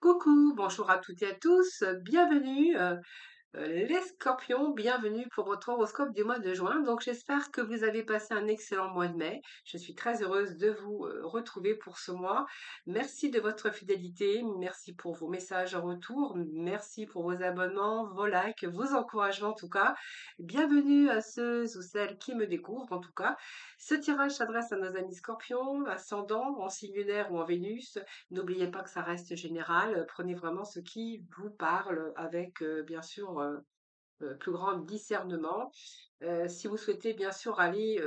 Coucou, bonjour à toutes et à tous, bienvenue les scorpions, bienvenue pour votre horoscope du mois de juin. Donc j'espère que vous avez passé un excellent mois de mai. Je suis très heureuse de vous retrouver pour ce mois. Merci de votre fidélité, merci pour vos messages en retour, merci pour vos abonnements, vos likes, vos encouragements en tout cas. Bienvenue à ceux ou celles qui me découvrent en tout cas. Ce tirage s'adresse à nos amis scorpions, ascendant, en signe lunaire ou en Vénus. N'oubliez pas que ça reste général. Prenez vraiment ce qui vous parle avec, bien sûr, plus grand discernement. Si vous souhaitez, bien sûr, aller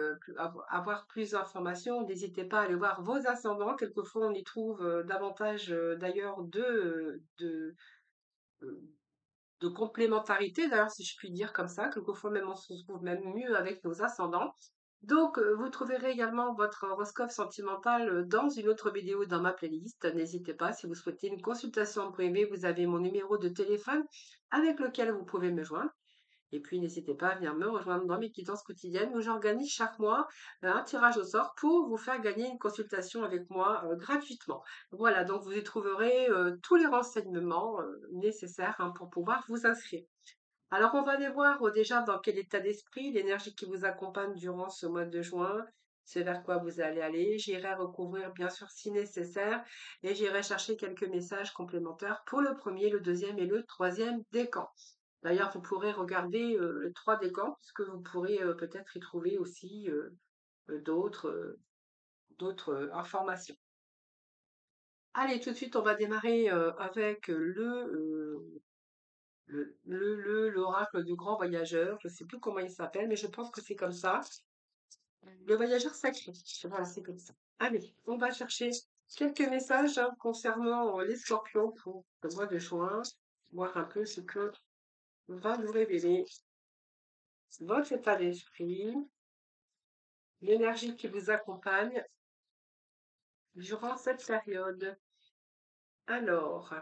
avoir plus d'informations, n'hésitez pas à aller voir vos ascendants. Quelquefois, on y trouve davantage, d'ailleurs, euh, de complémentarité, d'ailleurs, si je puis dire comme ça. Quelquefois, même, on se trouve même mieux avec nos ascendants. Donc, vous trouverez également votre horoscope sentimental dans une autre vidéo dans ma playlist. N'hésitez pas, si vous souhaitez une consultation privée, vous avez mon numéro de téléphone avec lequel vous pouvez me joindre. Et puis, n'hésitez pas à venir me rejoindre dans mes quittances quotidiennes où j'organise chaque mois un tirage au sort pour vous faire gagner une consultation avec moi gratuitement. Voilà, donc vous y trouverez tous les renseignements nécessaires pour pouvoir vous inscrire. Alors, on va aller voir déjà dans quel état d'esprit, l'énergie qui vous accompagne durant ce mois de juin, ce vers quoi vous allez aller. J'irai recouvrir, bien sûr, si nécessaire, et j'irai chercher quelques messages complémentaires pour le premier, le deuxième et le troisième décan. D'ailleurs, vous pourrez regarder les trois décans, puisque vous pourrez peut-être y trouver aussi d'autres informations. Allez, tout de suite, on va démarrer avec l'oracle du grand voyageur. Je ne sais plus comment il s'appelle, mais je pense que c'est comme ça. Le voyageur sacré. Voilà, c'est comme ça. Allez, on va chercher quelques messages concernant les scorpions pour le mois de juin. Voir un peu ce que va nous révéler votre état d'esprit, l'énergie qui vous accompagne durant cette période. Alors,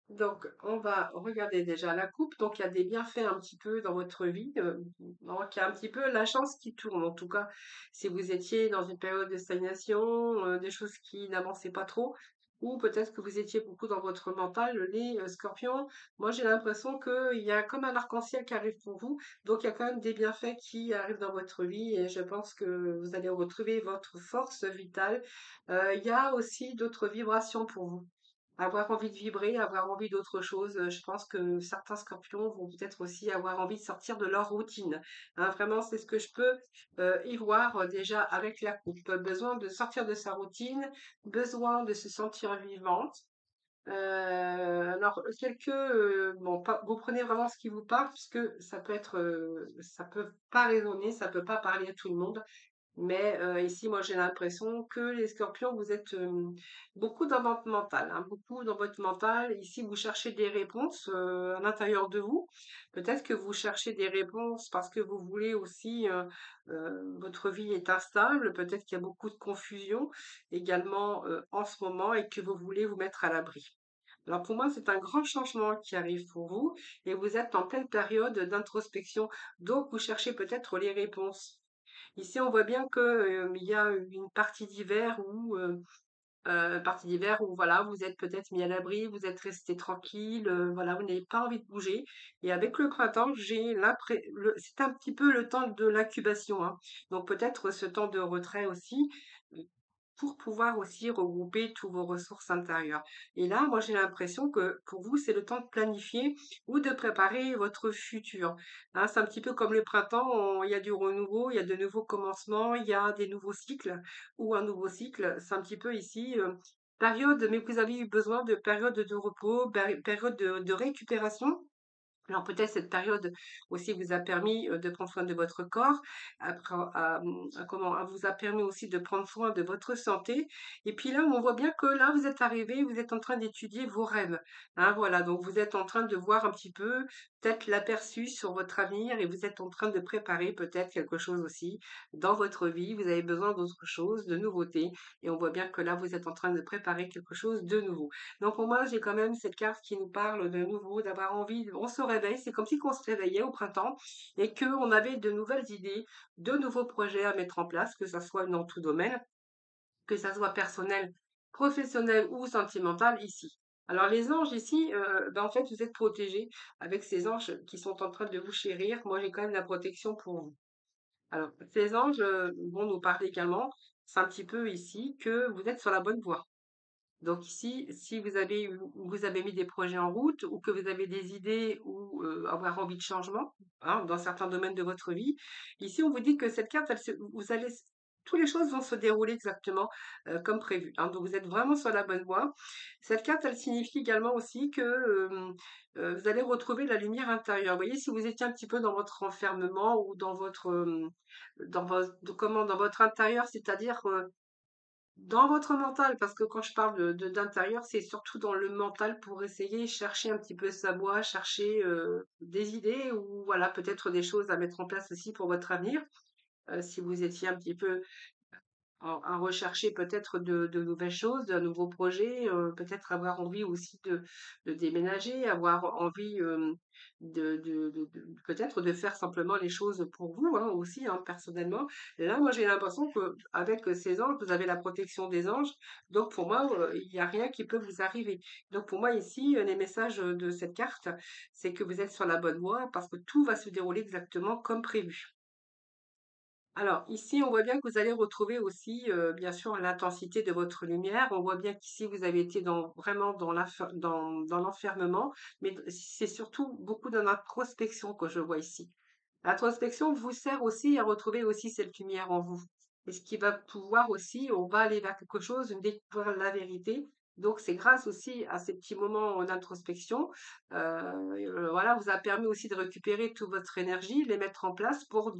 donc, on va regarder déjà la coupe. Donc, il y a des bienfaits un petit peu dans votre vie. Donc, il y a un petit peu la chance qui tourne. En tout cas, si vous étiez dans une période de stagnation, des choses qui n'avançaient pas trop, ou peut-être que vous étiez beaucoup dans votre mental, les scorpions. Moi, j'ai l'impression qu'il y a comme un arc-en-ciel qui arrive pour vous. Donc, il y a quand même des bienfaits qui arrivent dans votre vie et je pense que vous allez retrouver votre force vitale. Il y a aussi d'autres vibrations pour vous. Avoir envie de vibrer, avoir envie d'autre chose. Je pense que certains scorpions vont peut-être aussi avoir envie de sortir de leur routine. Hein, vraiment, c'est ce que je peux y voir déjà avec la coupe. Besoin de sortir de sa routine, besoin de se sentir vivante. Alors, bon, vous prenez vraiment ce qui vous parle, puisque ça peut pas résonner, ça peut pas parler à tout le monde. Mais ici, moi, j'ai l'impression que les scorpions, vous êtes beaucoup dans votre mental, hein, beaucoup dans votre mental. Ici, vous cherchez des réponses à l'intérieur de vous. Peut-être que vous cherchez des réponses parce que vous voulez aussi, votre vie est instable. Peut-être qu'il y a beaucoup de confusion également en ce moment et que vous voulez vous mettre à l'abri. Alors pour moi, c'est un grand changement qui arrive pour vous et vous êtes en pleine période d'introspection. Donc, vous cherchez peut-être les réponses. Ici, on voit bien que, il y a une partie d'hiver où voilà, vous êtes peut-être mis à l'abri, vous êtes resté tranquille, voilà, vous n'avez pas envie de bouger. Et avec le printemps, c'est un petit peu le temps de l'incubation, hein. Donc peut-être ce temps de retrait aussi, pour pouvoir aussi regrouper tous vos ressources intérieures. Et là, moi, j'ai l'impression que pour vous, c'est le temps de planifier ou de préparer votre futur. Hein, c'est un petit peu comme le printemps, il y a du renouveau, il y a de nouveaux commencements, il y a des nouveaux cycles ou un nouveau cycle. C'est un petit peu ici période, mais vous avez eu besoin de période de repos, période de récupération. Alors peut-être cette période aussi vous a permis de prendre soin de votre corps, après, vous a permis aussi de prendre soin de votre santé. Et puis là, on voit bien que là, vous êtes arrivé, vous êtes en train d'étudier vos rêves. Hein, voilà, donc vous êtes en train de voir un petit peu peut-être l'aperçu sur votre avenir et vous êtes en train de préparer peut-être quelque chose aussi dans votre vie. Vous avez besoin d'autre chose, de nouveautés. Et on voit bien que là, vous êtes en train de préparer quelque chose de nouveau. Donc pour moi, j'ai quand même cette carte qui nous parle de nouveau, d'avoir envie, on se réveille, c'est comme si on se réveillait au printemps et qu'on avait de nouvelles idées, de nouveaux projets à mettre en place, que ça soit dans tout domaine, que ça soit personnel professionnel ou sentimental ici. Alors les anges ici, en fait, vous êtes protégés avec ces anges qui sont en train de vous chérir. Moi, j'ai quand même la protection pour vous. Alors, ces anges, vont nous parler également, c'est un petit peu ici que vous êtes sur la bonne voie. Donc ici, si vous avez mis des projets en route ou que vous avez des idées ou avoir envie de changement, hein, dans certains domaines de votre vie, ici on vous dit que cette carte, vous allez, toutes les choses vont se dérouler exactement comme prévu, hein. Donc vous êtes vraiment sur la bonne voie. Cette carte, elle signifie également aussi que vous allez retrouver la lumière intérieure. Vous voyez, si vous étiez un petit peu dans votre enfermement ou dans votre, dans votre intérieur, c'est-à-dire dans votre mental, parce que quand je parle d'intérieur, c'est surtout dans le mental pour essayer, chercher un petit peu sa voie, chercher des idées ou voilà, peut-être des choses à mettre en place aussi pour votre avenir. Si vous étiez un petit peu à rechercher peut-être de nouvelles choses, de nouveaux projets, peut-être avoir envie aussi de déménager, avoir envie peut-être de faire simplement les choses pour vous hein, aussi, hein, personnellement. Et là, moi, j'ai l'impression qu'avec ces anges, vous avez la protection des anges. Donc, pour moi, il n'y a rien qui peut vous arriver. Donc, pour moi, ici, les messages de cette carte, c'est que vous êtes sur la bonne voie parce que tout va se dérouler exactement comme prévu. Alors ici, on voit bien que vous allez retrouver aussi, bien sûr, l'intensité de votre lumière. On voit bien qu'ici, vous avez été vraiment dans l'enfermement, mais c'est surtout beaucoup dans l'introspection que je vois ici. L'introspection vous sert aussi à retrouver aussi cette lumière en vous. Et ce qui va pouvoir aussi, on va aller vers quelque chose, découvrir la vérité. Donc, c'est grâce aussi à ces petits moments d'introspection, voilà, vous a permis aussi de récupérer toute votre énergie, les mettre en place pour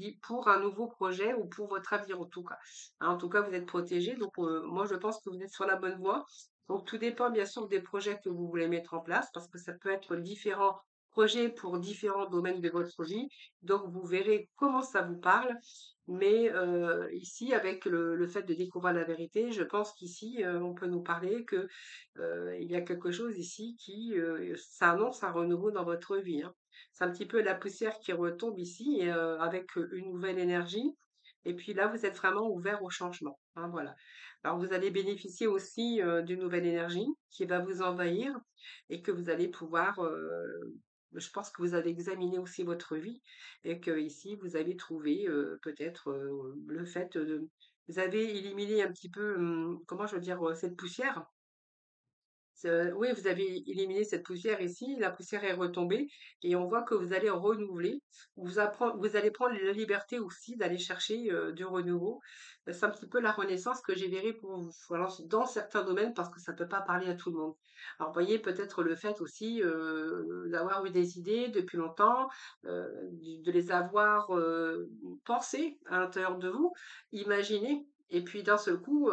un nouveau projet ou pour votre avenir en tout cas. Hein, en tout cas, vous êtes protégé. Donc, moi, je pense que vous êtes sur la bonne voie. Donc, tout dépend bien sûr des projets que vous voulez mettre en place parce que ça peut être différents projets pour différents domaines de votre vie. Donc, vous verrez comment ça vous parle. Mais ici, avec le fait de découvrir la vérité, je pense qu'ici, on peut nous parler que il y a quelque chose ici qui, ça annonce un renouveau dans votre vie, hein. C'est un petit peu la poussière qui retombe ici et avec une nouvelle énergie. Et puis là, vous êtes vraiment ouvert au changement, hein, voilà. Alors, vous allez bénéficier aussi d'une nouvelle énergie qui va vous envahir et que vous allez pouvoir, je pense que vous avez examiné aussi votre vie et que ici vous avez trouvé peut-être le fait de, vous avez éliminé un petit peu, comment je veux dire, cette poussière oui, vous avez éliminé cette poussière ici, la poussière est retombée et on voit que vous allez renouveler. Vous allez prendre la liberté aussi d'aller chercher du renouveau. C'est un petit peu la renaissance que j'ai verrée pour vous. Alors, dans certains domaines, parce que ça ne peut pas parler à tout le monde. Alors, vous voyez, peut-être le fait aussi d'avoir eu des idées depuis longtemps, de les avoir pensées à l'intérieur de vous, imaginées. Et puis d'un seul coup,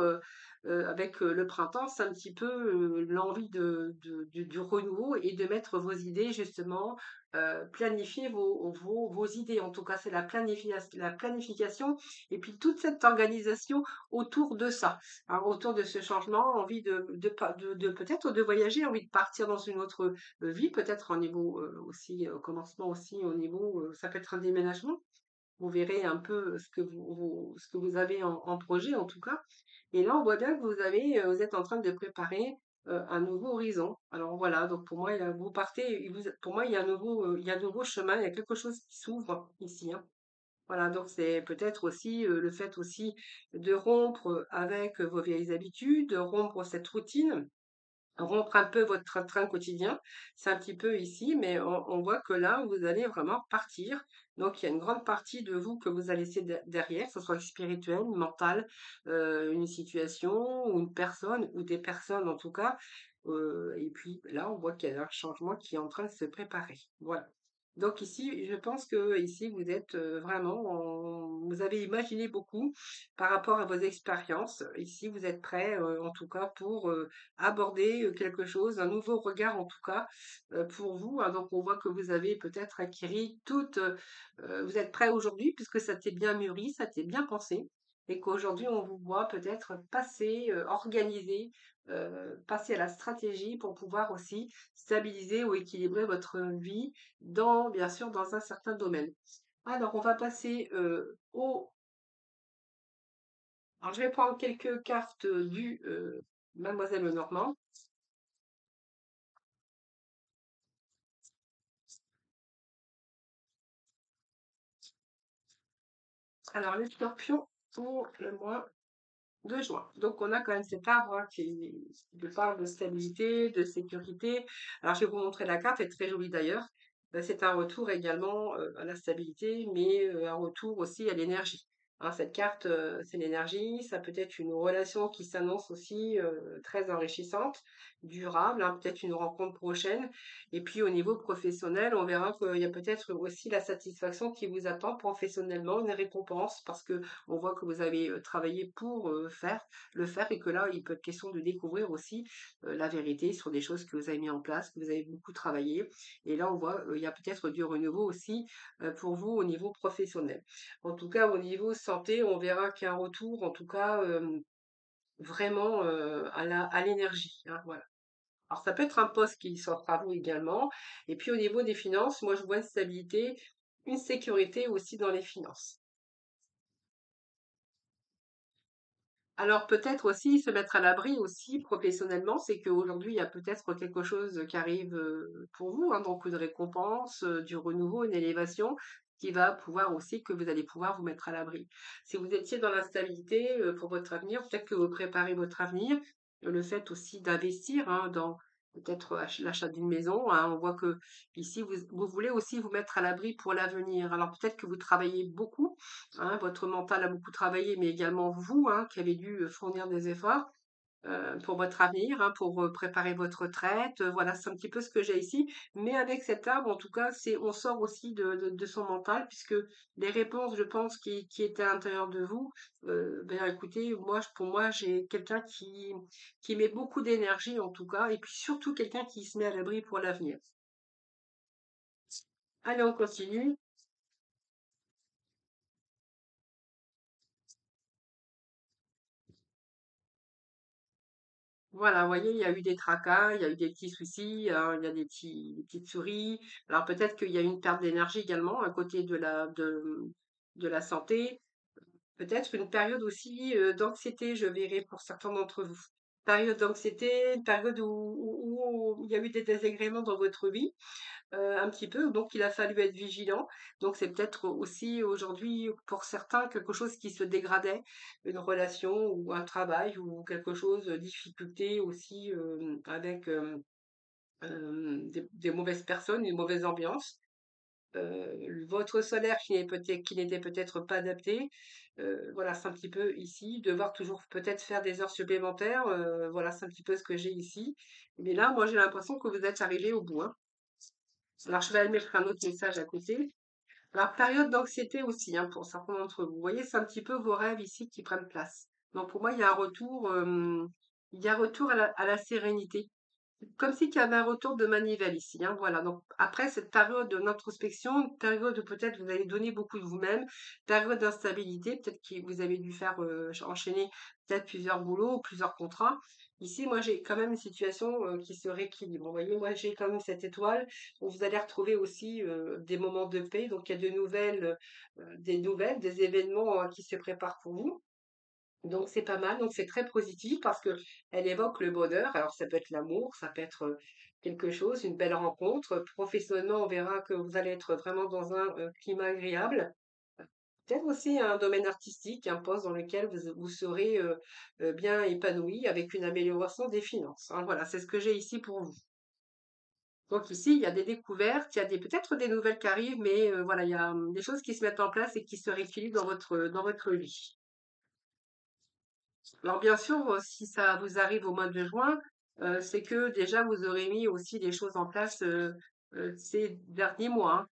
avec le printemps, c'est un petit peu l'envie du renouveau et de mettre vos idées justement, planifier vos idées. En tout cas, c'est la planification et puis toute cette organisation autour de ça, hein, autour de ce changement, envie de peut-être de voyager, envie de partir dans une autre vie, peut-être au niveau aussi, commencement aussi au niveau, ça peut être un déménagement. Vous verrez un peu ce que vous avez en projet en tout cas. Et là, on voit bien que vous êtes en train de préparer un nouveau horizon. Alors voilà, donc pour moi, vous partez, pour moi, il y a un nouveau chemin, il y a quelque chose qui s'ouvre ici, hein. Voilà, donc c'est peut-être aussi le fait aussi de rompre avec vos vieilles habitudes, de rompre cette routine, rompre un peu votre train-train quotidien. C'est un petit peu ici, mais on voit que là, vous allez vraiment partir. Donc, il y a une grande partie de vous que vous allez laisser derrière, que ce soit spirituel, mental, une situation, ou une personne, ou des personnes en tout cas. Et puis là, on voit qu'il y a un changement qui est en train de se préparer. Voilà. Donc ici, je pense que ici, vous êtes vraiment, vous avez imaginé beaucoup par rapport à vos expériences. Ici, vous êtes prêt, en tout cas, pour aborder quelque chose, un nouveau regard en tout cas pour vous, hein. Donc on voit que vous avez peut-être acquis vous êtes prêt aujourd'hui puisque ça t'est bien mûri, ça t'est bien pensé et qu'aujourd'hui on vous voit peut-être passer, organiser, passer à la stratégie pour pouvoir aussi stabiliser ou équilibrer votre vie bien sûr dans un certain domaine. Alors on va passer au alors je vais prendre quelques cartes du Mademoiselle Lenormand. Alors, les scorpions pour le mois de juin. Donc, on a quand même cet arbre hein, qui nous parle de stabilité, de sécurité. Alors, je vais vous montrer la carte, elle est très jolie d'ailleurs. C'est un retour également à la stabilité, mais un retour aussi à l'énergie. Hein, cette carte, c'est l'énergie. Ça peut être une relation qui s'annonce aussi très enrichissante, durable, hein, peut-être une rencontre prochaine. Et puis, au niveau professionnel, on verra qu'il y a peut-être aussi la satisfaction qui vous attend professionnellement, une récompense, parce que on voit que vous avez travaillé pour le faire et que là, il peut être question de découvrir aussi la vérité sur des choses que vous avez mis en place, que vous avez beaucoup travaillé. Et là, on voit il y a peut-être du renouveau aussi pour vous au niveau professionnel. En tout cas, au niveau santé, on verra qu'il y a un retour, en tout cas, vraiment à l'énergie. Hein, voilà. Alors, ça peut être un poste qui s'offre à vous également. Et puis, au niveau des finances, moi, je vois une stabilité, une sécurité aussi dans les finances. Alors peut-être aussi se mettre à l'abri aussi professionnellement, c'est qu'aujourd'hui il y a peut-être quelque chose qui arrive pour vous, hein, donc une récompense, du renouveau, une élévation qui va pouvoir aussi que vous allez pouvoir vous mettre à l'abri. Si vous étiez dans l'instabilité pour votre avenir, peut-être que vous préparez votre avenir, le fait aussi d'investir hein, dans peut-être l'achat d'une maison, hein, on voit que ici vous voulez aussi vous mettre à l'abri pour l'avenir. Alors peut-être que vous travaillez beaucoup hein, votre mental a beaucoup travaillé, mais également vous, hein, qui avez dû fournir des efforts pour votre avenir, hein, pour préparer votre retraite. Voilà, c'est un petit peu ce que j'ai ici. Mais avec cet arbre, en tout cas, on sort aussi de son mental, puisque les réponses, je pense, qui étaient à l'intérieur de vous, ben écoutez, pour moi, j'ai quelqu'un qui met beaucoup d'énergie, en tout cas, et puis surtout quelqu'un qui se met à l'abri pour l'avenir. Allez, on continue. Voilà, vous voyez, il y a eu des tracas, il y a eu des petits soucis, hein, il y a des petites souris. Alors peut-être qu'il y a eu une perte d'énergie également à côté de la santé. Peut-être une période aussi d'anxiété, je verrai pour certains d'entre vous. Période d'anxiété, une période où il y a eu des désagréments dans votre vie un petit peu, donc il a fallu être vigilant. Donc c'est peut-être aussi aujourd'hui pour certains quelque chose qui se dégradait, une relation ou un travail ou quelque chose, difficulté aussi avec des mauvaises personnes, une mauvaise ambiance. Votre solaire qui n'était peut-être pas adapté. Voilà, c'est un petit peu ici, devoir toujours peut-être faire des heures supplémentaires. Voilà, c'est un petit peu ce que j'ai ici. Mais là, moi, j'ai l'impression que vous êtes arrivé au bout, hein. Alors, je vais aller mettre un autre message à côté. Alors, période d'anxiété aussi, hein, pour certains d'entre vous. Vous voyez, c'est un petit peu vos rêves ici qui prennent place. Donc, pour moi, il y a un retour à la sérénité. Comme si qu'il y avait un retour de manivelle ici, hein, voilà. Donc, après cette période d'introspection, une période où peut-être vous avez donné beaucoup de vous-même, période d'instabilité, peut-être que vous avez dû faire enchaîner peut-être plusieurs boulots, plusieurs contrats. Ici, moi, j'ai quand même une situation qui se rééquilibre. Vous voyez, moi, j'ai quand même cette étoile où vous allez retrouver aussi des moments de paix. Donc, il y a des nouvelles, des événements qui se préparent pour vous. Donc c'est pas mal, donc c'est très positif parce que elle évoque le bonheur. Alors ça peut être l'amour, ça peut être quelque chose, une belle rencontre. Professionnellement, on verra que vous allez être vraiment dans un climat agréable. Peut-être aussi un domaine artistique, un poste dans lequel vous serez bien épanoui avec une amélioration des finances. Hein. Voilà, c'est ce que j'ai ici pour vous. Donc ici, il y a des découvertes, il y a peut-être des nouvelles qui arrivent, mais voilà, il y a des choses qui se mettent en place et qui se rééquilibrent dans votre vie. Alors bien sûr, si ça vous arrive au mois de juin, c'est que déjà vous aurez mis aussi des choses en place ces derniers mois. Hein.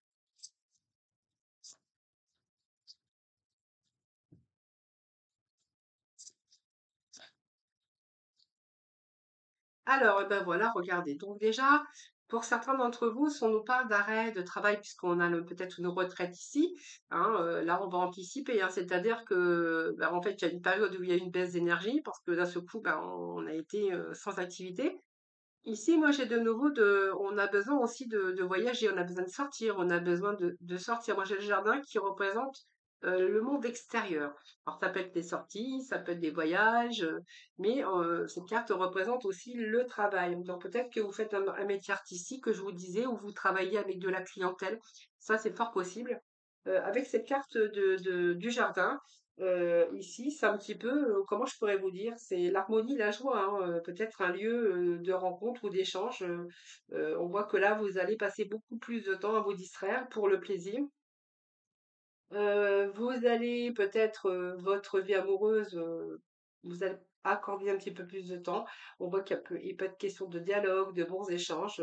Alors, ben voilà, regardez. Donc déjà, pour certains d'entre vous, si on nous parle d'arrêt de travail, puisqu'on a peut-être une retraite ici, hein, là on va anticiper, hein, c'est-à-dire que ben, en fait il y a une période où il y a une baisse d'énergie parce que d'un seul coup ben, on a été sans activité. Ici, moi, j'ai de nouveau on a besoin aussi de voyager, on a besoin de sortir, on a besoin de sortir. Moi, j'ai le jardin qui représente le monde extérieur. Alors ça peut être des sorties, ça peut être des voyages, mais cette carte représente aussi le travail. Donc peut-être que vous faites un métier artistique, que je vous disais, où vous travaillez avec de la clientèle. Ça, c'est fort possible. Avec cette carte du jardin, ici, c'est un petit peu, comment je pourrais vous dire, c'est l'harmonie, la joie, hein, peut-être un lieu de rencontre ou d'échange. On voit que là, vous allez passer beaucoup plus de temps à vous distraire pour le plaisir. Vous allez peut-être, votre vie amoureuse, vous allez accorder un petit peu plus de temps. On voit il peut être question de dialogue, de bons échanges,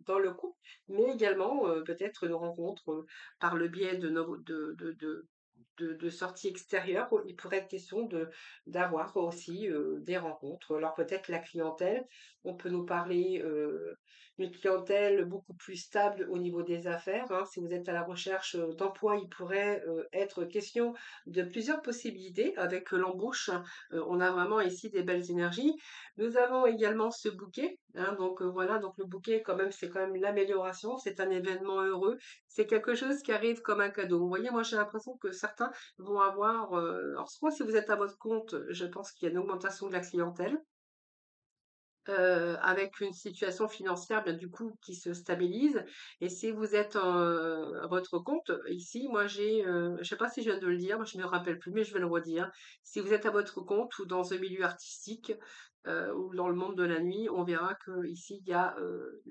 dans le couple, mais également, peut-être une rencontre, par le biais de nos de sorties extérieures. Il pourrait être question d'avoir aussi, des rencontres. Alors peut-être la clientèle, on peut nous parler, une clientèle beaucoup plus stable au niveau des affaires, hein. Si vous êtes à la recherche d'emploi, il pourrait être question de plusieurs possibilités avec l'embauche. On a vraiment ici des belles énergies. Nous avons également ce bouquet, hein, donc voilà, donc le bouquet quand même, c'est quand même l'amélioration, c'est un événement heureux, c'est quelque chose qui arrive comme un cadeau. Vous voyez, moi j'ai l'impression que certains vont avoir, alors soit si vous êtes à votre compte, je pense qu'il y a une augmentation de la clientèle avec une situation financière, bien du coup, qui se stabilise. Et si vous êtes à votre compte, ici, moi j'ai, je sais pas si je viens de le dire, moi je me rappelle plus, mais je vais le redire. Si vous êtes à votre compte ou dans un milieu artistique ou dans le monde de la nuit, on verra que ici il y a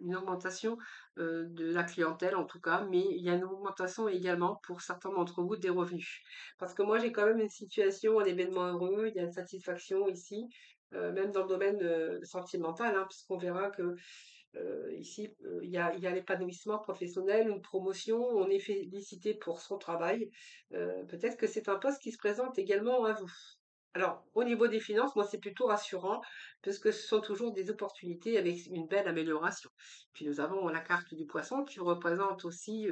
une augmentation de la clientèle en tout cas, mais il y a une augmentation également pour certains d'entre vous des revenus. Parce que moi j'ai quand même une situation, un événement heureux, il y a une satisfaction ici même dans le domaine sentimental, hein, puisqu'on verra que ici, il y a l'épanouissement professionnel, une promotion, on est félicité pour son travail. Peut-être que c'est un poste qui se présente également à vous. Alors, au niveau des finances, moi, c'est plutôt rassurant, puisque ce sont toujours des opportunités avec une belle amélioration. Puis nous avons la carte du poisson qui représente aussi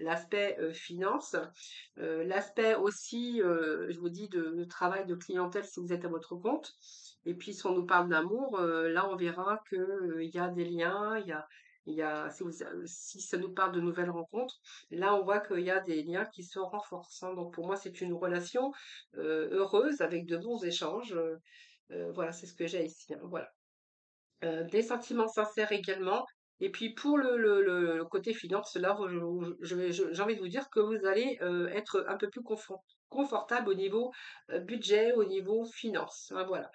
l'aspect finance, l'aspect aussi, je vous dis, de travail de clientèle si vous êtes à votre compte. Et puis, si on nous parle d'amour, là, on verra que, il y a des liens, si ça nous parle de nouvelles rencontres, là, on voit qu'il y a des liens qui se renforcent, hein. Donc, pour moi, c'est une relation heureuse avec de bons échanges. Voilà, c'est ce que j'ai ici, hein, voilà. Des sentiments sincères également. Et puis pour le côté finance, là, j'ai envie de vous dire que vous allez être un peu plus confortable au niveau budget, au niveau finance, hein, voilà.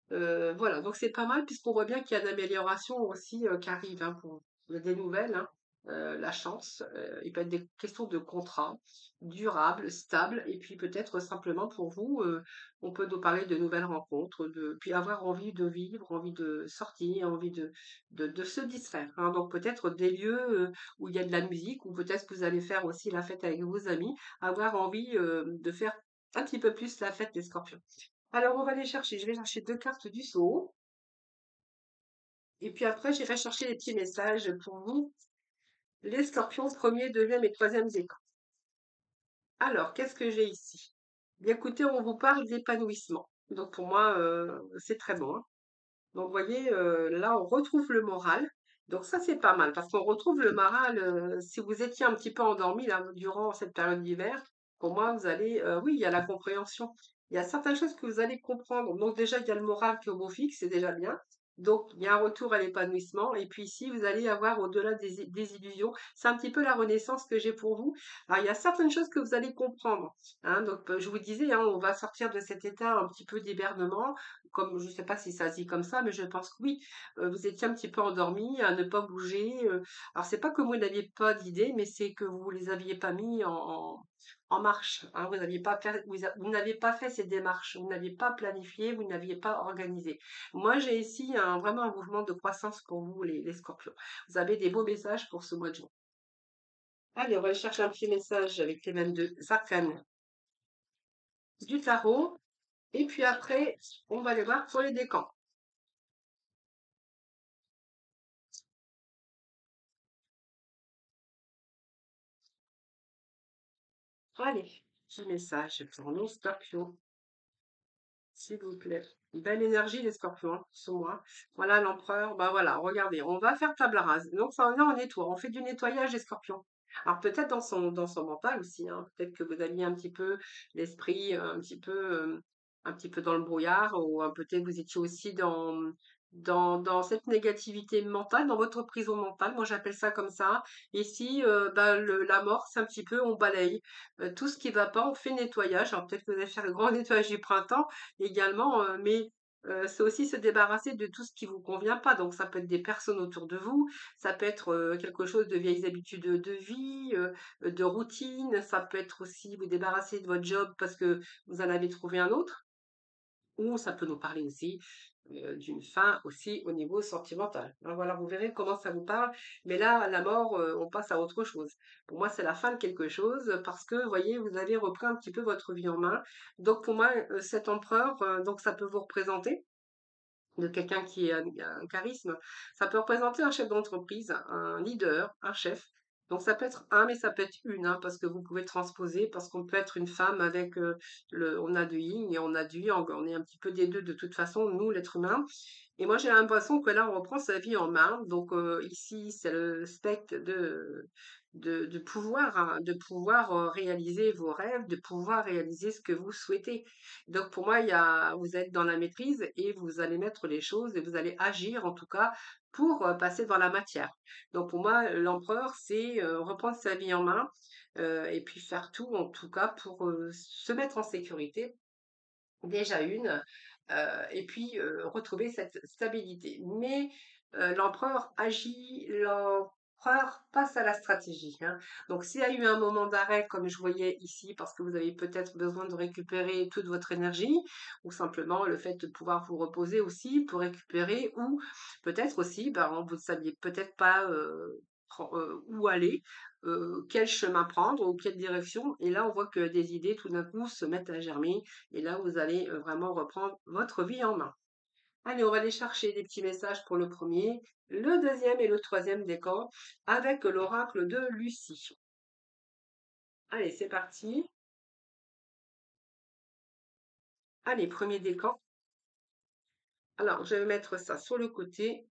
Voilà, donc c'est pas mal puisqu'on voit bien qu'il y a d'améliorations aussi qui arrivent hein, pour des nouvelles, hein. La chance, il peut être des questions de contrat durable, stable, et puis peut-être simplement pour vous, on peut nous parler de nouvelles rencontres, puis avoir envie de vivre, envie de sortir, envie de se distraire, hein. Donc peut-être des lieux où il y a de la musique, ou peut-être que vous allez faire aussi la fête avec vos amis, avoir envie de faire un petit peu plus la fête des scorpions. Alors, on va les chercher. Je vais chercher deux cartes du saut. Et puis après, j'irai chercher les petits messages pour vous. Les scorpions, premier, deuxième et troisième décan. Alors, qu'est-ce que j'ai ici? Bien écoutez, on vous parle d'épanouissement. Donc, pour moi, c'est très bon, hein. Donc, vous voyez, là, on retrouve le moral. Donc, ça, c'est pas mal parce qu'on retrouve le moral. Si vous étiez un petit peu endormi là, durant cette période d'hiver, pour moi, vous allez, oui, il y a la compréhension. Il y a certaines choses que vous allez comprendre. Donc, déjà, il y a le moral qui est au beau fixe, c'est déjà bien. Donc, il y a un retour à l'épanouissement. Et puis ici, vous allez avoir au-delà des illusions. C'est un petit peu la renaissance que j'ai pour vous. Alors, il y a certaines choses que vous allez comprendre, hein. Donc, je vous disais, hein, on va sortir de cet état un petit peu d'hibernement comme je ne sais pas si ça se dit comme ça, mais je pense que oui, vous étiez un petit peu endormi, à ne pas bouger. Alors c'est pas que vous n'aviez pas d'idées, mais c'est que vous les aviez pas mis en marche, hein. Vous n'aviez pas fait, vous n'aviez pas fait ces démarches, vous n'aviez pas planifié, vous n'aviez pas organisé. Moi, j'ai ici vraiment un mouvement de croissance pour vous, les scorpions. Vous avez des beaux messages pour ce mois de juin. Allez, on va aller chercher un petit message avec les mêmes deux arcanes du tarot. Et puis après, on va aller voir pour les décans. Allez, petit message pour nos scorpions, s'il vous plaît. Belle énergie, les scorpions, hein, sur moi. Voilà l'empereur. Bah voilà, regardez, on va faire table rase. Donc, ça, là, on nettoie. On fait du nettoyage des scorpions. Alors peut-être dans son mental aussi, hein. Peut-être que vous aviez un petit peu l'esprit un petit peu dans le brouillard ou peut-être vous étiez aussi dans cette négativité mentale, dans votre prison mentale. Moi, j'appelle ça comme ça. Ici, bah, la mort, c'est un petit peu, on balaye tout ce qui va pas, on fait nettoyage. Alors peut-être que vous allez faire le grand nettoyage du printemps également, mais c'est aussi se débarrasser de tout ce qui vous convient pas. Donc ça peut être des personnes autour de vous, ça peut être quelque chose de vieilles habitudes de vie, de routine. Ça peut être aussi vous débarrasser de votre job parce que vous en avez trouvé un autre. Ou ça peut nous parler aussi d'une fin aussi au niveau sentimental. Alors voilà, vous verrez comment ça vous parle. Mais là, la mort, on passe à autre chose. Pour moi, c'est la fin de quelque chose parce que, vous voyez, vous avez repris un petit peu votre vie en main. Donc pour moi, cet empereur, donc ça peut vous représenter de quelqu'un qui a un charisme. Ça peut représenter un chef d'entreprise, un leader, un chef. Donc ça peut être un, mais ça peut être une, hein, parce que vous pouvez transposer, parce qu'on peut être une femme avec on a du yin et on a du yang, on est un petit peu des deux de toute façon, nous, l'être humain. Et moi, j'ai l'impression que là, on reprend sa vie en main. Donc ici, c'est le spectre de pouvoir, hein, de pouvoir réaliser vos rêves, de pouvoir réaliser ce que vous souhaitez. Donc pour moi, vous êtes dans la maîtrise et vous allez mettre les choses et vous allez agir en tout cas pour passer dans la matière. Donc pour moi, l'empereur, c'est reprendre sa vie en main et puis faire tout en tout cas pour se mettre en sécurité. Déjà une, et puis retrouver cette stabilité. Mais l'empereur agit, l'empereur passe à la stratégie, hein. Donc s'il y a eu un moment d'arrêt, comme je voyais ici, parce que vous avez peut-être besoin de récupérer toute votre énergie, ou simplement le fait de pouvoir vous reposer aussi pour récupérer, ou peut-être aussi, ben, vous ne saviez peut-être pas où aller, quel chemin prendre ou quelle direction. Et là, on voit que des idées tout d'un coup se mettent à germer et là, vous allez vraiment reprendre votre vie en main. Allez, on va aller chercher des petits messages pour le premier, le deuxième et le troisième décan avec l'oracle de Lucie. Allez, c'est parti. Allez, premier décan. Alors, je vais mettre ça sur le côté.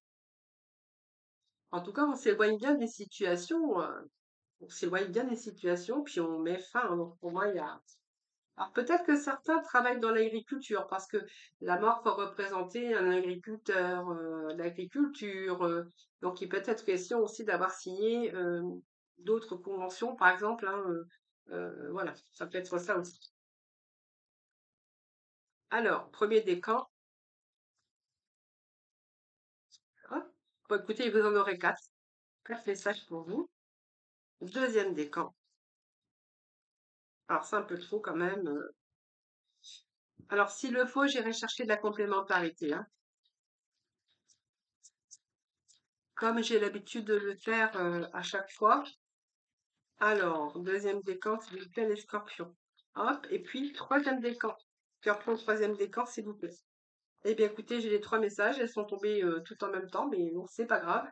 En tout cas, on s'éloigne bien des situations. On s'éloigne bien des situations, puis on met fin, hein. Donc, pour moi, il y a. Alors peut-être que certains travaillent dans l'agriculture parce que la mort peut représenter un agriculteur, l'agriculture. Donc il peut être question aussi d'avoir signé d'autres conventions, par exemple, hein, voilà, ça peut être ça aussi. Alors, premier décan, hop, bon, écoutez, vous en aurez quatre. Quatre messages pour vous. Deuxième décan. Alors c'est un peu trop quand même. Alors s'il le faut, j'irai chercher de la complémentarité, hein, comme j'ai l'habitude de le faire à chaque fois. Alors, deuxième décan, s'il vous plaît, les scorpions. Hop, et puis troisième décan. Scorpion, troisième décan, s'il vous plaît. Eh bien, écoutez, j'ai les trois messages, elles sont tombées tout en même temps, mais bon, c'est pas grave.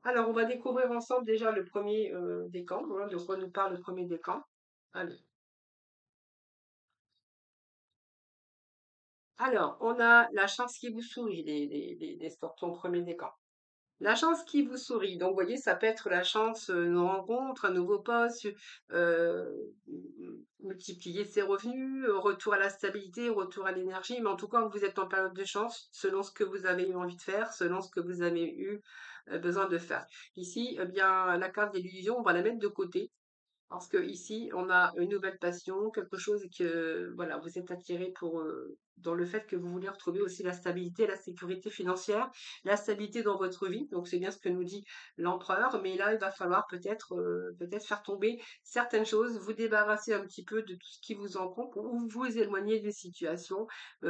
Alors, on va découvrir ensemble déjà le premier décan. Voilà de quoi nous parle le premier décan. Allez. Alors, on a la chance qui vous sourit, les scorpions, premier décan. La chance qui vous sourit. Donc, vous voyez, ça peut être la chance, une rencontre, un nouveau poste, euh, multiplier ses revenus, retour à la stabilité, retour à l'énergie. Mais en tout cas, vous êtes en période de chance, selon ce que vous avez eu envie de faire, selon ce que vous avez eu besoin de faire. Ici, eh bien, la carte d'illusion, on va la mettre de côté. Parce que ici, on a une nouvelle passion, quelque chose que voilà, vous êtes attiré pour dans le fait que vous voulez retrouver aussi la stabilité, la sécurité financière, la stabilité dans votre vie. Donc c'est bien ce que nous dit l'empereur, mais là il va falloir peut-être faire tomber certaines choses, vous débarrasser un petit peu de tout ce qui vous encombre ou vous éloigner des situations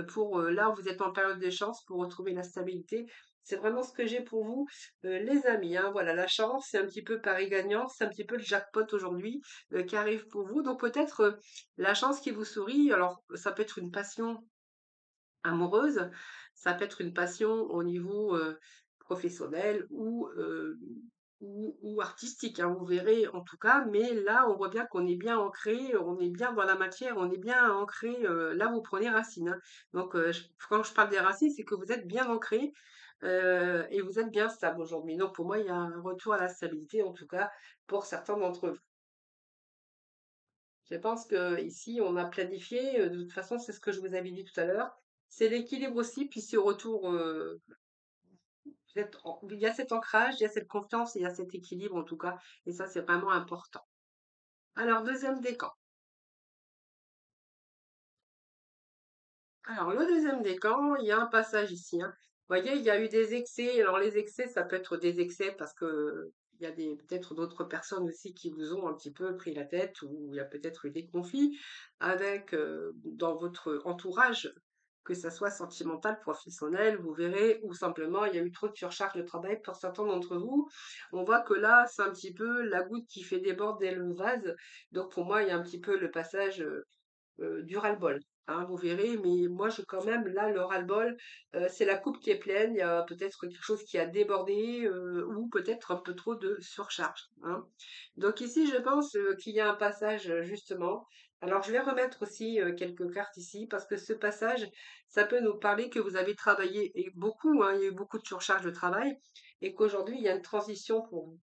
pour là vous êtes en période de chance pour retrouver la stabilité. C'est vraiment ce que j'ai pour vous, les amis, hein. Voilà, la chance, c'est un petit peu Paris gagnant, c'est un petit peu le jackpot aujourd'hui qui arrive pour vous. Donc peut-être la chance qui vous sourit. Alors ça peut être une passion amoureuse, ça peut être une passion au niveau professionnel ou artistique, hein, vous verrez en tout cas. Mais là, on voit bien qu'on est bien ancré, on est bien dans la matière, on est bien ancré. Là, vous prenez racine, hein. Donc quand je parle des racines, c'est que vous êtes bien ancré. Et vous êtes bien stable aujourd'hui. Donc pour moi, il y a un retour à la stabilité, en tout cas pour certains d'entre vous. Je pense que ici, on a planifié, de toute façon, c'est ce que je vous avais dit tout à l'heure. C'est l'équilibre aussi, puis ce retour, il y a cet ancrage, il y a cette confiance, il y a cet équilibre en tout cas, et ça, c'est vraiment important. Alors, deuxième décan. Alors, le deuxième décan, il y a un passage ici, hein. Vous voyez, il y a eu des excès. Alors, les excès, ça peut être des excès parce que il y a peut-être d'autres personnes aussi qui vous ont un petit peu pris la tête ou il y a peut-être eu des conflits avec, dans votre entourage, que ça soit sentimental, professionnel, vous verrez, ou simplement il y a eu trop de surcharge de travail pour certains d'entre vous. On voit que là, c'est un petit peu la goutte qui fait déborder le vase. Donc, pour moi, il y a un petit peu le passage, du ras-le-bol, hein, vous verrez, mais moi, je quand même, là, le ras-le-bol, c'est la coupe qui est pleine, il y a peut-être quelque chose qui a débordé, ou peut-être un peu trop de surcharge, hein. Donc ici, je pense, qu'il y a un passage, justement. Alors, je vais remettre aussi, quelques cartes ici, parce que ce passage, ça peut nous parler que vous avez travaillé et beaucoup, hein, il y a eu beaucoup de surcharge de travail, et qu'aujourd'hui, il y a une transition pour vous.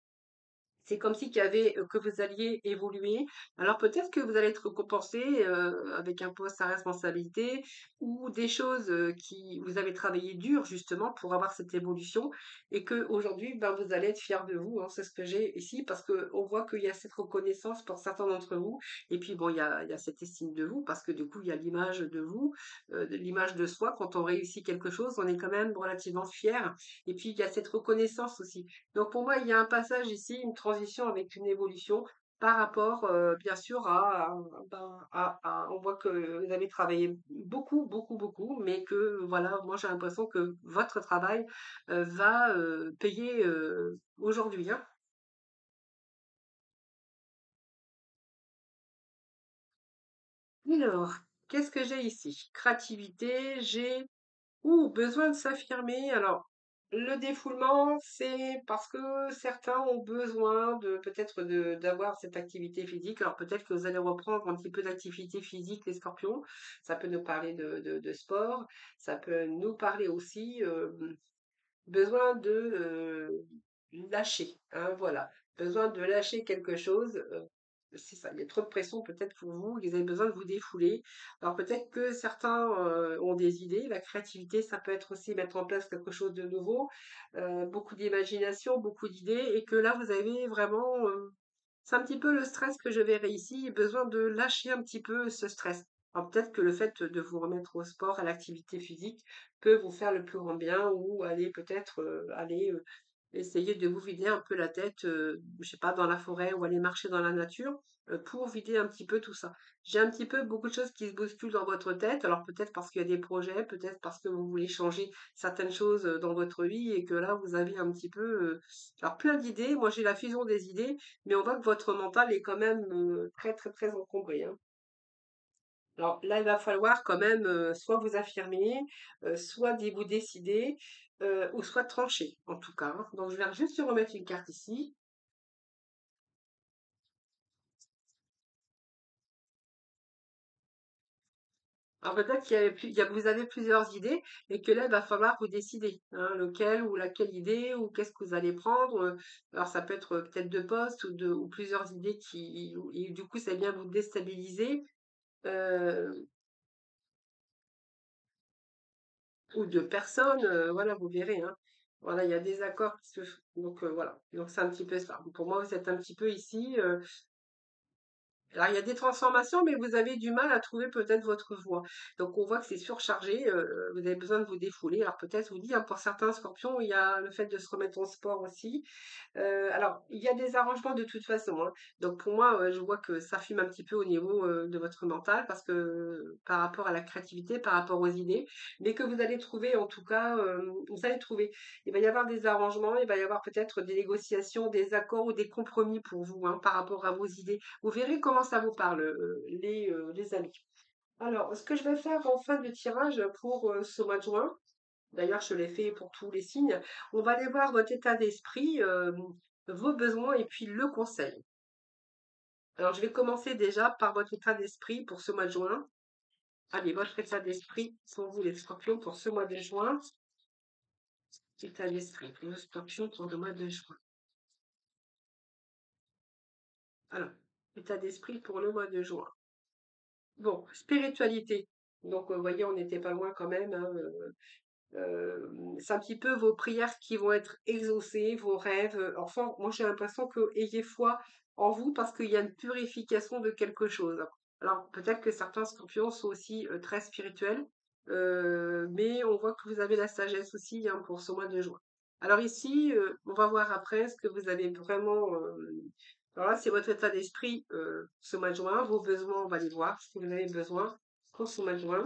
C'est comme si qu'il y avait, que vous alliez évoluer. Alors peut-être que vous allez être récompensé, avec un poste à responsabilité ou des choses, qui vous avez travaillé dur justement pour avoir cette évolution et que aujourd'hui, ben, vous allez être fiers de vous, hein. C'est ce que j'ai ici parce que on voit qu'il y a cette reconnaissance pour certains d'entre vous et puis bon, il y a cette estime de vous parce que du coup, il y a l'image de vous, de l'image de soi. Quand on réussit quelque chose, on est quand même relativement fier et puis il y a cette reconnaissance aussi. Donc pour moi, il y a un passage ici, une transition avec une évolution par rapport, bien sûr, on voit que vous avez travaillé beaucoup, beaucoup, beaucoup, mais que voilà, moi j'ai l'impression que votre travail va payer aujourd'hui, hein. Alors, qu'est-ce que j'ai ici? Créativité, j'ai besoin de s'affirmer. Alors, le défoulement, c'est parce que certains ont besoin de peut-être d'avoir cette activité physique. Alors peut-être que vous allez reprendre un petit peu d'activité physique, les scorpions. Ça peut nous parler de sport. Ça peut nous parler aussi besoin de lâcher, hein, voilà. Besoin de lâcher quelque chose. C'est ça, il y a trop de pression peut-être pour vous, vous avez besoin de vous défouler. Alors peut-être que certains ont des idées, la créativité, ça peut être aussi mettre en place quelque chose de nouveau, beaucoup d'imagination, beaucoup d'idées, et que là vous avez vraiment, c'est un petit peu le stress que je verrai ici, besoin de lâcher un petit peu ce stress. Alors peut-être que le fait de vous remettre au sport, à l'activité physique, peut vous faire le plus grand bien, ou aller peut-être aller essayer de vous vider un peu la tête, je sais pas, dans la forêt ou aller marcher dans la nature, pour vider un petit peu tout ça. J'ai un petit peu beaucoup de choses qui se bousculent dans votre tête, alors peut-être parce qu'il y a des projets, peut-être parce que vous voulez changer certaines choses dans votre vie et que là vous avez un petit peu, alors plein d'idées. Moi j'ai la fusion des idées, mais on voit que votre mental est quand même très très très encombré, hein. Alors là, il va falloir quand même soit vous affirmer, soit vous décider, ou soit trancher, en tout cas, hein. Donc je vais juste remettre une carte ici. Alors peut-être vous avez plusieurs idées et que là, il va falloir vous décider, hein, lequel ou laquelle idée ou qu'est-ce que vous allez prendre. Alors ça peut être peut-être deux postes ou plusieurs idées et du coup, ça vient vous déstabiliser. euh, ou de personnes, voilà, vous verrez, hein. Voilà, il y a des accords qui se font. Donc voilà, donc c'est un petit peu ça. Pour moi, vous êtes un petit peu ici. Alors, il y a des transformations, mais vous avez du mal à trouver peut-être votre voie. Donc, on voit que c'est surchargé. Vous avez besoin de vous défouler. Alors, peut-être, je vous dis, hein, pour certains scorpions, il y a le fait de se remettre en sport aussi. Alors, il y a des arrangements de toute façon, hein. Donc pour moi, je vois que ça fume un petit peu au niveau de votre mental parce que par rapport à la créativité, par rapport aux idées, mais que vous allez trouver en tout cas, vous allez trouver. Il va y avoir des arrangements, il va y avoir peut-être des négociations, des accords ou des compromis pour vous, hein, par rapport à vos idées. Vous verrez comment ça vous parle, les amis. Alors, ce que je vais faire en fin de tirage pour ce mois de juin, d'ailleurs, je l'ai fait pour tous les signes. On va aller voir votre état d'esprit, vos besoins et puis le conseil. Alors, je vais commencer déjà par votre état d'esprit pour ce mois de juin. Allez, votre état d'esprit pour vous, les scorpions, pour ce mois de juin. État d'esprit pour les scorpions pour le mois de juin. Alors. état d'esprit pour le mois de juin. Bon, spiritualité. Donc, vous voyez, on n'était pas loin quand même, hein, c'est un petit peu vos prières qui vont être exaucées, vos rêves. Enfin, moi j'ai l'impression que ayez foi en vous parce qu'il y a une purification de quelque chose. Alors peut-être que certains scorpions sont aussi très spirituels, mais on voit que vous avez la sagesse aussi hein, pour ce mois de juin. Alors ici, on va voir après ce que vous avez vraiment. Alors là, c'est votre état d'esprit ce mois de juin. Vos besoins, on va les voir, ce que vous avez besoin pour ce mois de juin.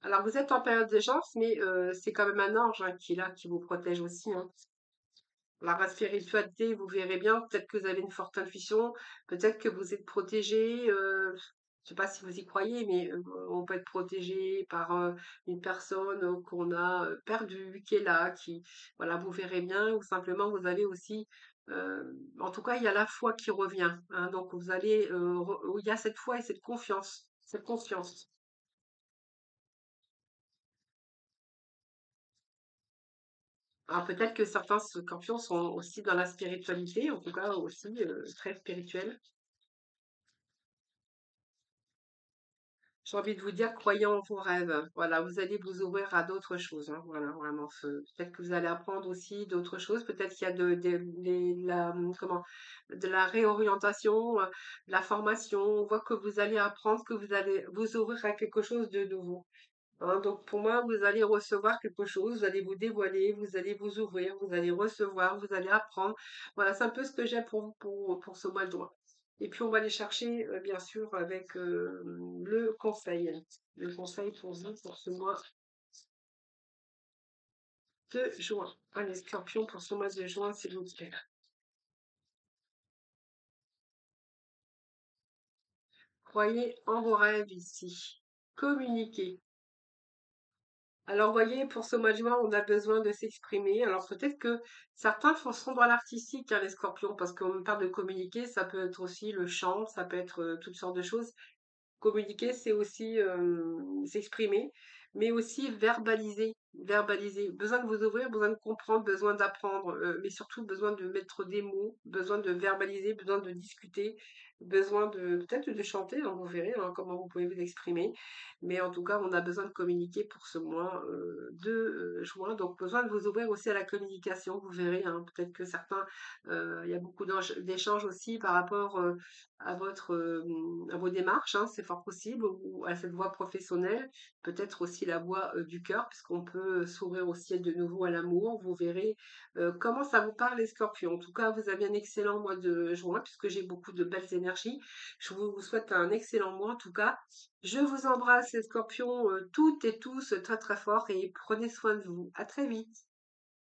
Alors, vous êtes en période de chance, mais c'est quand même un ange hein, qui est là, qui vous protège aussi. Hein. La spiritualité, vous verrez bien, peut-être que vous avez une forte intuition, peut-être que vous êtes protégé. Je sais pas si vous y croyez, mais on peut être protégé par une personne qu'on a perdue, qui est là, qui, voilà, vous verrez bien, ou simplement vous avez aussi, euh, en tout cas, il y a la foi qui revient. Hein, donc, vous allez, il y a cette foi et cette confiance, cette confiance. Alors peut-être que certains scorpions sont aussi dans la spiritualité, en tout cas aussi très spirituels. J'ai envie de vous dire, croyez en vos rêves. Voilà, vous allez vous ouvrir à d'autres choses. Hein, voilà, vraiment. Peut-être que vous allez apprendre aussi d'autres choses. Peut-être qu'il y a comment, de la réorientation, de la formation. On voit que vous allez apprendre, que vous allez vous ouvrir à quelque chose de nouveau. Hein, donc pour moi, vous allez recevoir quelque chose, vous allez vous dévoiler, vous allez vous ouvrir, vous allez recevoir, vous allez apprendre. Voilà, c'est un peu ce que j'ai pour vous pour ce mois de juin. Et puis on va aller chercher, bien sûr, avec le conseil. Le conseil pour vous pour ce mois de juin. Allez, scorpion, pour ce mois de juin, s'il vous plaît. Croyez en vos rêves ici. Communiquez. Alors, vous voyez, pour ce mois de juin, on a besoin de s'exprimer. Alors, peut-être que certains sont dans l'artistique, hein, les scorpions, parce qu'on me parle de communiquer, ça peut être aussi le chant, ça peut être toutes sortes de choses. Communiquer, c'est aussi s'exprimer, mais aussi verbaliser, verbaliser. Besoin de vous ouvrir, besoin de comprendre, besoin d'apprendre, mais surtout besoin de mettre des mots, besoin de verbaliser, besoin de discuter, besoin de peut-être de chanter, hein, vous verrez hein, comment vous pouvez vous exprimer. Mais en tout cas, on a besoin de communiquer pour ce mois de juin. Donc, besoin de vous ouvrir aussi à la communication, vous verrez. Hein, peut-être que certains, il y a beaucoup d'échanges aussi par rapport à à vos démarches, hein, c'est fort possible, ou à cette voie professionnelle, peut-être aussi la voie du cœur, puisqu'on peut s'ouvrir aussi de nouveau à l'amour. Vous verrez comment ça vous parle, les scorpions. En tout cas, vous avez un excellent mois de juin, puisque j'ai beaucoup de belles énergies. Je vous souhaite un excellent mois, en tout cas. Je vous embrasse, les scorpions, toutes et tous, très très fort, et prenez soin de vous. À très vite.